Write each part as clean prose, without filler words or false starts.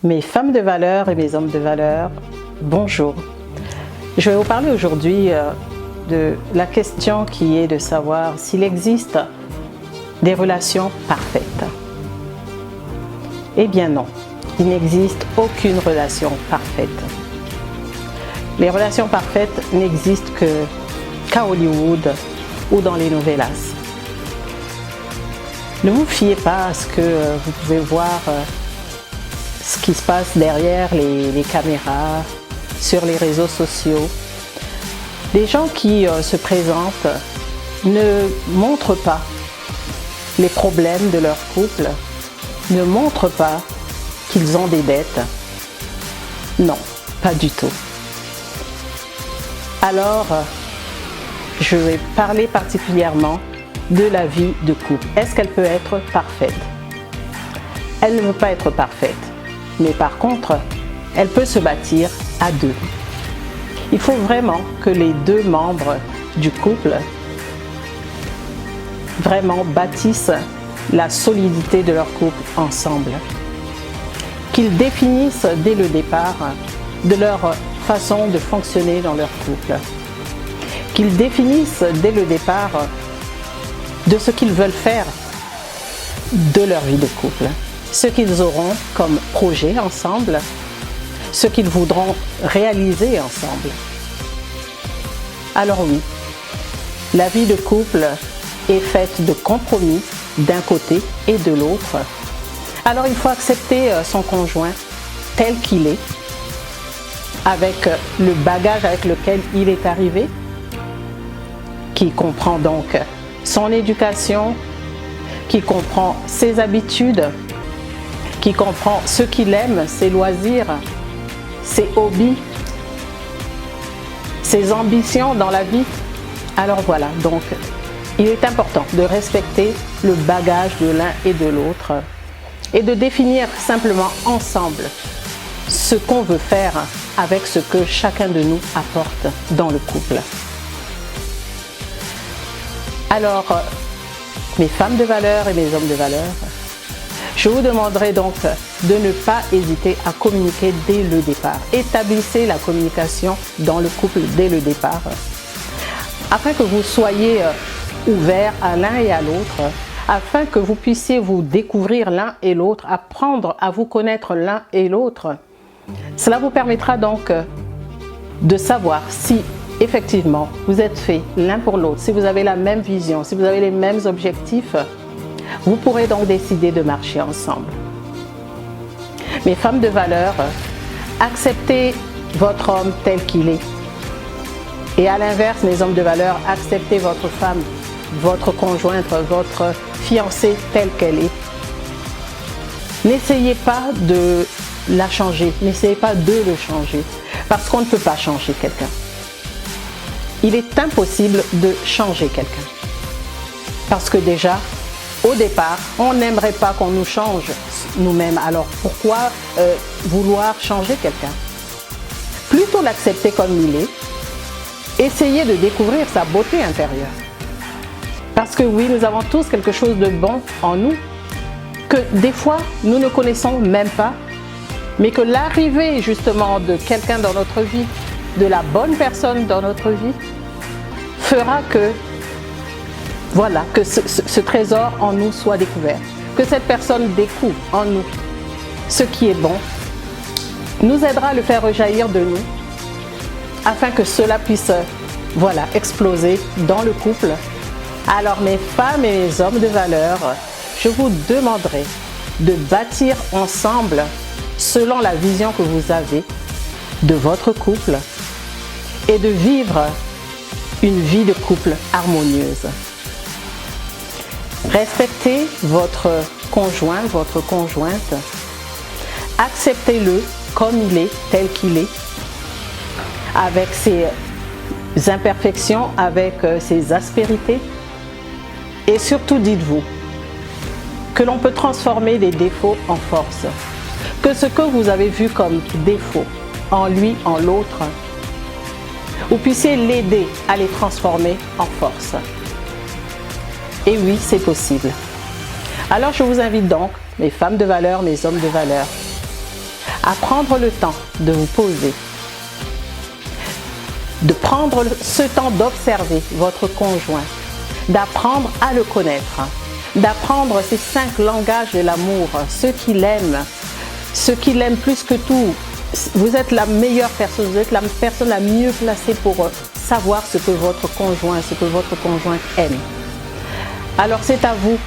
Mes femmes de valeur et mes hommes de valeur, bonjour. Je vais vous parler aujourd'hui de la question qui est de savoir s'il existe des relations parfaites. Eh bien non, il n'existe aucune relation parfaite. Les relations parfaites n'existent qu'à Hollywood ou dans les novellas. Ne vous fiez pas à ce que vous pouvez voir ce qui se passe derrière les caméras, sur les réseaux sociaux. Les gens qui se présentent ne montrent pas les problèmes de leur couple, ne montrent pas qu'ils ont des dettes. Non, pas du tout. Alors, je vais parler particulièrement de la vie de couple. Est-ce qu'elle peut être parfaite? Elle ne peut pas être parfaite, mais par contre, elle peut se bâtir à deux. Il faut vraiment que les deux membres du couple vraiment bâtissent la solidité de leur couple ensemble. Qu'ils définissent dès le départ de leur façon de fonctionner dans leur couple. Qu'ils définissent dès le départ de ce qu'ils veulent faire de leur vie de couple. Ce qu'ils auront comme projet ensemble, ce qu'ils voudront réaliser ensemble. Alors oui, la vie de couple est faite de compromis d'un côté et de l'autre. Alors il faut accepter son conjoint tel qu'il est, avec le bagage avec lequel il est arrivé, qui comprend donc son éducation, qui comprend ses habitudes, qui comprend ce qu'il aime, ses loisirs, ses hobbies, ses ambitions dans la vie. Alors voilà, donc il est important de respecter le bagage de l'un et de l'autre et de définir simplement ensemble ce qu'on veut faire avec ce que chacun de nous apporte dans le couple. Alors, mes femmes de valeur et mes hommes de valeur, je vous demanderai donc de ne pas hésiter à communiquer dès le départ. Établissez la communication dans le couple dès le départ, afin que vous soyez ouverts à l'un et à l'autre, afin que vous puissiez vous découvrir l'un et l'autre, apprendre à vous connaître l'un et l'autre. Cela vous permettra donc de savoir si effectivement vous êtes faits l'un pour l'autre, si vous avez la même vision, si vous avez les mêmes objectifs. Vous pourrez donc décider de marcher ensemble. Mes femmes de valeur, acceptez votre homme tel qu'il est. Et à l'inverse, mes hommes de valeur, acceptez votre femme, votre conjointe, votre fiancée telle qu'elle est. N'essayez pas de la changer, n'essayez pas de le changer, parce qu'on ne peut pas changer quelqu'un. Il est impossible de changer quelqu'un. Parce que déjà, au départ, on n'aimerait pas qu'on nous change nous-mêmes. Alors pourquoi vouloir changer quelqu'un? Plutôt l'accepter comme il est, essayer de découvrir sa beauté intérieure. Parce que oui, nous avons tous quelque chose de bon en nous, que des fois nous ne connaissons même pas, mais que l'arrivée justement de quelqu'un dans notre vie, de la bonne personne dans notre vie, fera que voilà, que ce trésor en nous soit découvert, que cette personne découvre en nous ce qui est bon, nous aidera à le faire rejaillir de nous, afin que cela puisse, voilà, exploser dans le couple. Alors mes femmes et mes hommes de valeur, je vous demanderai de bâtir ensemble selon la vision que vous avez de votre couple et de vivre une vie de couple harmonieuse. Respectez votre conjoint, votre conjointe. Acceptez-le comme il est, tel qu'il est, avec ses imperfections, avec ses aspérités. Et surtout, dites-vous que l'on peut transformer des défauts en force. Que ce que vous avez vu comme défaut en lui, en l'autre, vous puissiez l'aider à les transformer en force. Et oui, c'est possible. Alors je vous invite donc, mes femmes de valeur, mes hommes de valeur, à prendre le temps de vous poser, de prendre ce temps d'observer votre conjoint, d'apprendre à le connaître, d'apprendre ces 5 langages de l'amour, ce qu'il aime plus que tout. Vous êtes la meilleure personne, vous êtes la personne la mieux placée pour savoir ce que votre conjoint aime. Alors c'est à vous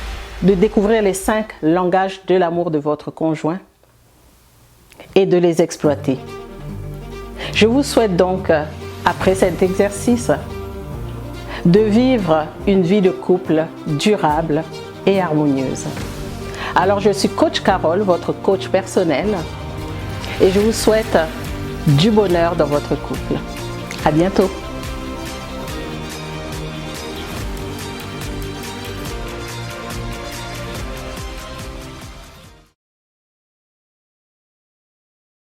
de découvrir les 5 langages de l'amour de votre conjoint et de les exploiter. Je vous souhaite donc, après cet exercice, de vivre une vie de couple durable et harmonieuse. Alors je suis coach Carole, votre coach personnel, et je vous souhaite du bonheur dans votre couple. À bientôt.